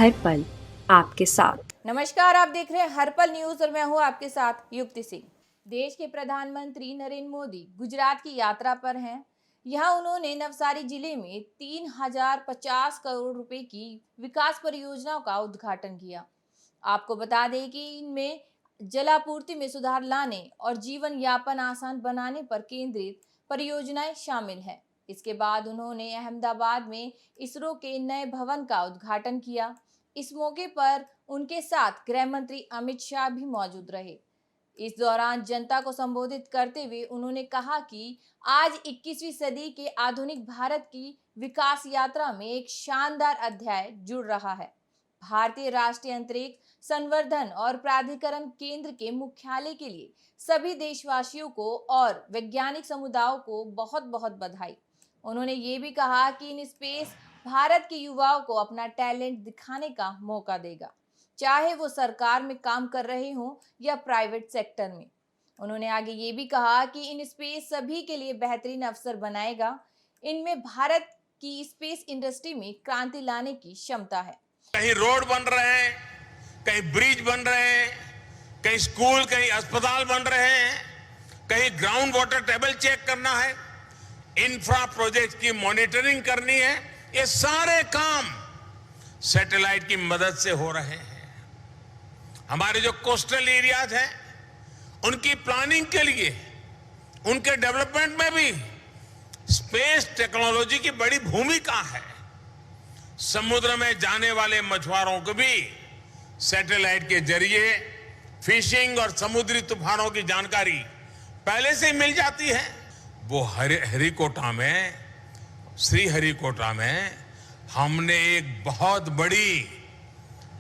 हर पल आपके साथ। नमस्कार, आप देख रहे हैं हर पल न्यूज और मैं हूं आपके साथ युक्ति सिंह। देश के प्रधानमंत्री नरेंद्र मोदी गुजरात की यात्रा पर हैं। यहां उन्होंने नवसारी जिले में 3050 करोड़ रुपए की विकास परियोजनाओं का उद्घाटन किया। आपको बता दें कि इनमें जलापूर्ति में सुधार लाने और जीवन यापन आसान बनाने पर केंद्रित परियोजनाएं शामिल हैं। इसके बाद उन्होंने अहमदाबाद में इसरो के नए भवन का उद्घाटन किया। इस मौके पर उनके साथ गृह मंत्री अमित शाह भी मौजूद रहे। इस दौरान जनता को संबोधित करते हुए उन्होंने कहा कि आज 21वीं सदी के आधुनिक भारत की विकास यात्रा में एक शानदार अध्याय जुड़ रहा है। भारतीय राष्ट्रीय अंतरिक्ष संवर्धन और प्राधिकरण केंद्र के मुख्यालय के लिए सभी देशवासियों को और वैज्ञानिक समुदायों को बहुत बहुत बधाई। उन्होंने ये भी कहा कि इन स्पेस भारत के युवाओं को अपना टैलेंट दिखाने का मौका देगा, चाहे वो सरकार में काम कर रहे हों या प्राइवेट सेक्टर में। उन्होंने आगे ये भी कहा कि इन स्पेस सभी के लिए बेहतरीन अवसर बनाएगा। इनमें भारत की स्पेस इंडस्ट्री में क्रांति लाने की क्षमता है। कहीं रोड बन रहे हैं, कहीं ब्रिज बन रहे हैं, कहीं स्कूल, कहीं अस्पताल बन रहे हैं, कहीं ग्राउंड वाटर टेबल चेक करना है, इंफ्रा प्रोजेक्ट की मॉनिटरिंग करनी है। ये सारे काम सैटेलाइट की मदद से हो रहे हैं। हमारे जो कोस्टल एरियाज हैं उनकी प्लानिंग के लिए, उनके डेवलपमेंट में भी स्पेस टेक्नोलॉजी की बड़ी भूमिका है। समुद्र में जाने वाले मछुआरों को भी सैटेलाइट के जरिए फिशिंग और समुद्री तूफानों की जानकारी पहले से ही मिल जाती है। वो श्रीहरिकोटा में हमने एक बहुत बड़ी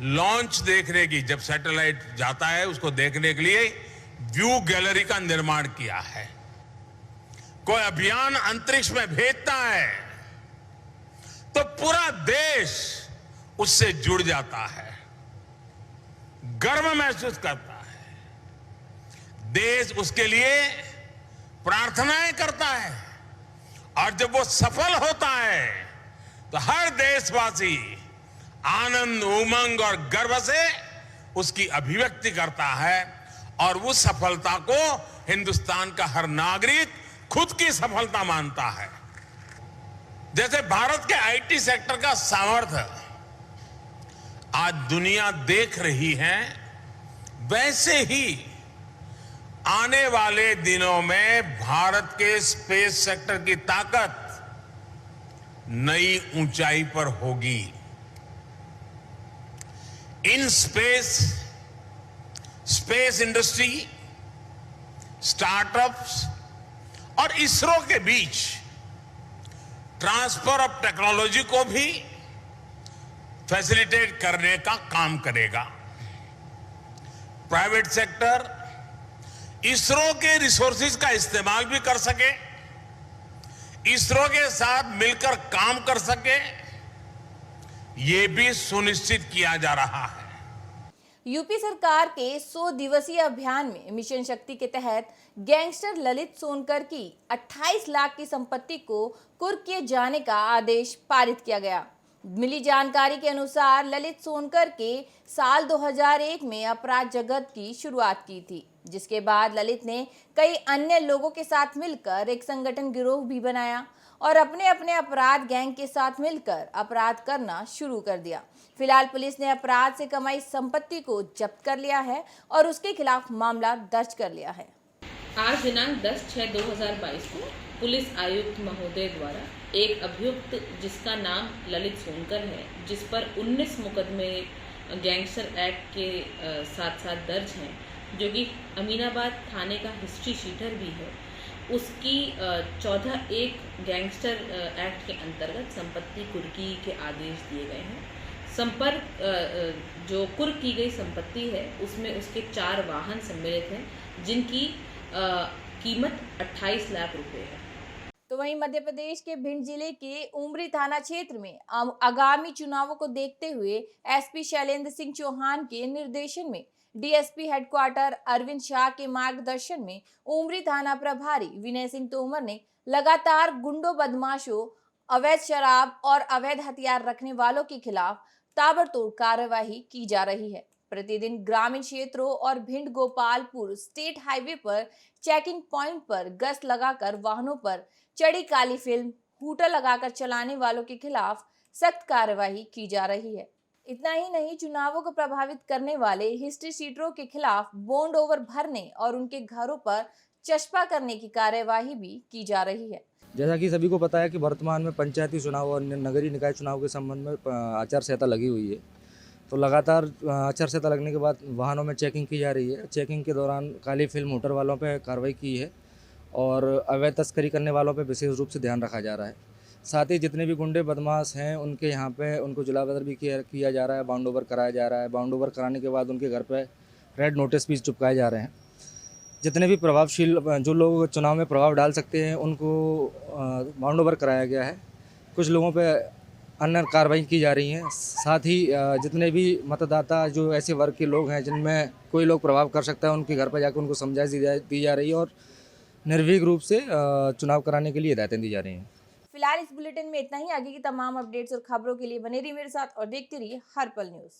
लॉन्च देखने की, जब सैटेलाइट जाता है उसको देखने के लिए व्यू गैलरी का निर्माण किया है। कोई अभियान अंतरिक्ष में भेजता है तो पूरा देश उससे जुड़ जाता है, गर्व महसूस करता है। देश उसके लिए प्रार्थनाएं करता है और जब वो सफल होता है तो हर देशवासी आनंद, उमंग और गर्व से उसकी अभिव्यक्ति करता है और उस सफलता को हिंदुस्तान का हर नागरिक खुद की सफलता मानता है। जैसे भारत के आईटी सेक्टर का सामर्थ्य आज दुनिया देख रही है, वैसे ही आने वाले दिनों में भारत के स्पेस सेक्टर की ताकत नई ऊंचाई पर होगी। इन स्पेस इंडस्ट्री, स्टार्टअप्स और इसरो के बीच ट्रांसफर ऑफ टेक्नोलॉजी को भी फैसिलिटेट करने का काम करेगा। प्राइवेट सेक्टर इसरो के रिसोर्सेज का इस्तेमाल भी कर सके, इसरो के साथ मिलकर काम कर सके, ये भी सुनिश्चित किया जा रहा है। यूपी सरकार के 100 दिवसीय अभियान में मिशन शक्ति के तहत गैंगस्टर ललित सोनकर की 28 लाख की संपत्ति को कुर्क किए जाने का आदेश पारित किया गया। मिली जानकारी के अनुसार ललित सोनकर के साल 2001 में अपराध जगत की शुरुआत की थी, जिसके बाद ललित ने कई अन्य लोगों के साथ मिलकर एक संगठन गिरोह भी बनाया और अपने अपने अपराध गैंग के साथ मिलकर अपराध करना शुरू कर दिया। फिलहाल पुलिस ने अपराध से कमाई संपत्ति को जब्त कर लिया है और उसके खिलाफ मामला दर्ज कर लिया है। आज दिनांक 10/6/2022 को पुलिस आयुक्त महोदय द्वारा एक अभियुक्त जिसका नाम ललित सोनकर है, जिस पर 19 मुकदमे गैंगस्टर एक्ट के साथ साथ दर्ज हैं, जो कि अमीनाबाद थाने का हिस्ट्री शीटर भी है, उसकी 14(1) गैंगस्टर एक्ट के अंतर्गत संपत्ति कुर्की के आदेश दिए गए हैं। जो कुर्क की गई संपत्ति है उसमें उसके 4 वाहन सम्मिलित हैं, जिनकी कीमत 28 लाख रुपए है। तो वहीं मध्य प्रदेश के भिंड जिले के उमरी थाना क्षेत्र में आगामी चुनावों को देखते हुए एसपी शैलेंद्र सिंह चौहान के निर्देशन में डीएसपी हेडक्वार्टर अरविंद शाह के मार्गदर्शन में उमरी थाना प्रभारी विनय सिंह तोमर ने लगातार गुंडों, बदमाशों, अवैध शराब और अवैध हथियार रखने वालों के खिलाफ ताबड़तोड़ कार्यवाही की जा रही है। प्रतिदिन ग्रामीण क्षेत्रों और भिंड गोपालपुर स्टेट हाईवे पर चेकिंग पॉइंट पर गश्त लगाकर वाहनों पर चढ़ी काली फिल्म हूटर लगाकर चलाने वालों के खिलाफ सख्त कार्यवाही की जा रही है। इतना ही नहीं, चुनावों को प्रभावित करने वाले हिस्ट्री शीटरों के खिलाफ बॉन्ड ओवर भरने और उनके घरों पर चस्पा करने की कार्यवाही भी की जा रही है। जैसा कि सभी को पता है कि वर्तमान में पंचायती चुनाव और नगरीय निकाय चुनाव के संबंध में आचार संहिता लगी हुई है। तो लगातार आचार संहिता लगने के बाद वाहनों में चेकिंग की जा रही है। चेकिंग के दौरान काली फिल्म हूटर वालों पर कार्रवाई की है और अवैध तस्करी करने वालों पर विशेष रूप से ध्यान रखा जा रहा है। साथ ही जितने भी गुंडे बदमाश हैं उनके यहाँ पे उनको जिलाबदर भी किया जा रहा है, बाउंड ओवर कराया जा रहा है। बाउंड ओवर कराने के बाद उनके घर पे रेड नोटिस भी चिपकाए जा रहे हैं। जितने भी प्रभावशील जो लोग चुनाव में प्रभाव डाल सकते हैं उनको बाउंड ओवर कराया गया है। कुछ लोगों पे अन्य कार्रवाई की जा रही हैं। साथ ही जितने भी मतदाता जो ऐसे वर्ग के लोग हैं जिनमें कोई लोग प्रभाव कर सकता है उनके घर पर जाकर उनको समझाइश दी जा रही है और निर्भीक रूप से चुनाव कराने के लिए हिदायतें दी जा रही हैं। फिलहाल इस बुलेटिन में इतना ही। आगे की तमाम अपडेट्स और खबरों के लिए बने रहिए मेरे साथ और देखते रहिए हर पल न्यूज़।